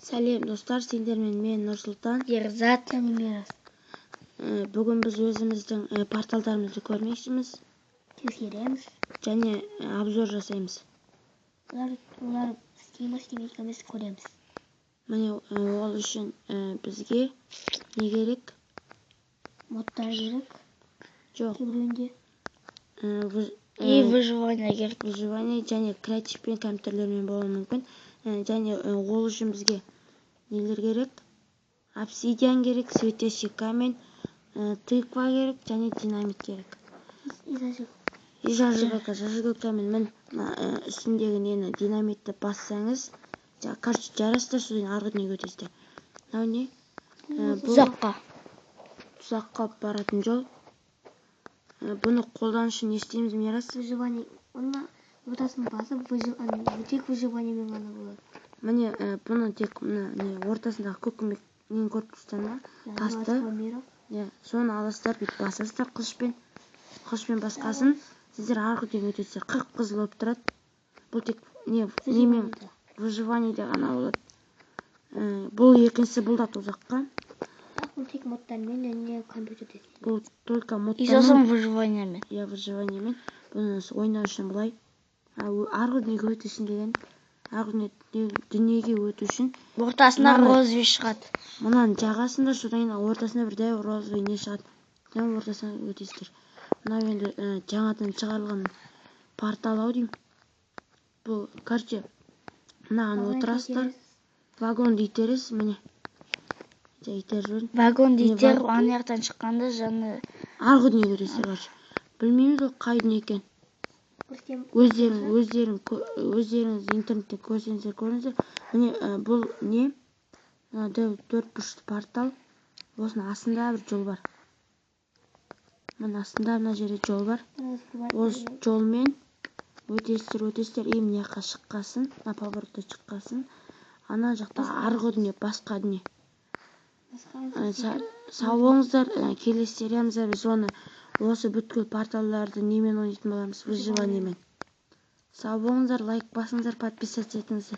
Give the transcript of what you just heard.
Сәлем достар, сендермен мен Нұрсұлтан, Ерзат және Мирас. Бүгін біз өзіміздің порталдарымызды көрмекшіміз, Тексереміз. және обзор жасаймыз. Олар істейміз, демейміз көреміз. Міне ол үшін бізге не керек? Модтар керек. Жоқ. Кейбіреуінде. И выживание керек. Выживание және креативпен компьютерлермен болуы мүмкін. Және ол үшін бізге нелер керек? Обсидиан керек, светящий камень, тыква керек және динамит керек. И зажигалка. Зажигалкамен мін үстіндегі нені динамитті бассаңыз, короче, жарастыр, содан арғы дүниеге өтесіздер. Мынау не? Тұзаққа баратын жол. Бұны қолдану үшін не істейміз, Мирас? Выживание. Оны ортасын басып, тек выживаниемен ғана болады. Міне бұны тек ортасындағы көкімек нені көріп тұрсыздар ма? Тасты. Соны аласыздар, бүйтіп басасыздар қылышпен. Қылышпен басқасын сіздер арғы дүниеге өтесіздер. Қып-қызыл болып тұрады. Бұл тек немен выживаниеде ғана болады. Бұл екіншісі, бұл да тұзаққа. Бұл тек модтармен және компьютерде. Бұл только модтармен. И сосын выживаниемен. Я выживаниемен. Бұны ойнау үшін былай. Арғы дүниеге өтесін деген. Арғы дүниеге өту үшін. Ортасында розовый шығады. Мұнан жағасында, содан ортасында бір дәу розовый не шығады. Содан ортасына өтесіздер. Мынау енді жаңадан шығарылған портал деймін. Бұл, короче, мынаған отырасыздар. Вагонды итересіз, міне. Вагонды итеріп, ана жақтан шыққанда жаны арғы дүниеге өтесіздер, короче. Білмейміз ол қай дүние екен. Өздеріңіз интернетте көрсеңіздер көріңіздер. Міне бұл не? Төрт бұрышты портал. Осының астында бір жол бар. Мына астында мына жерде жол бар. Осы жолмен өтесіздер, и мына жаққа шыққасын, мына поворотта шыққасын. Ана жақта арғы дүние, басқа дүние. Сау болыңыздар, келесі сериямызда біз осы бүткіл порталдарды немен ойнайтын боламыз? Выживаниемен. Сау болыңыздар, лайк басыңыздар, подписаться етіңіздер.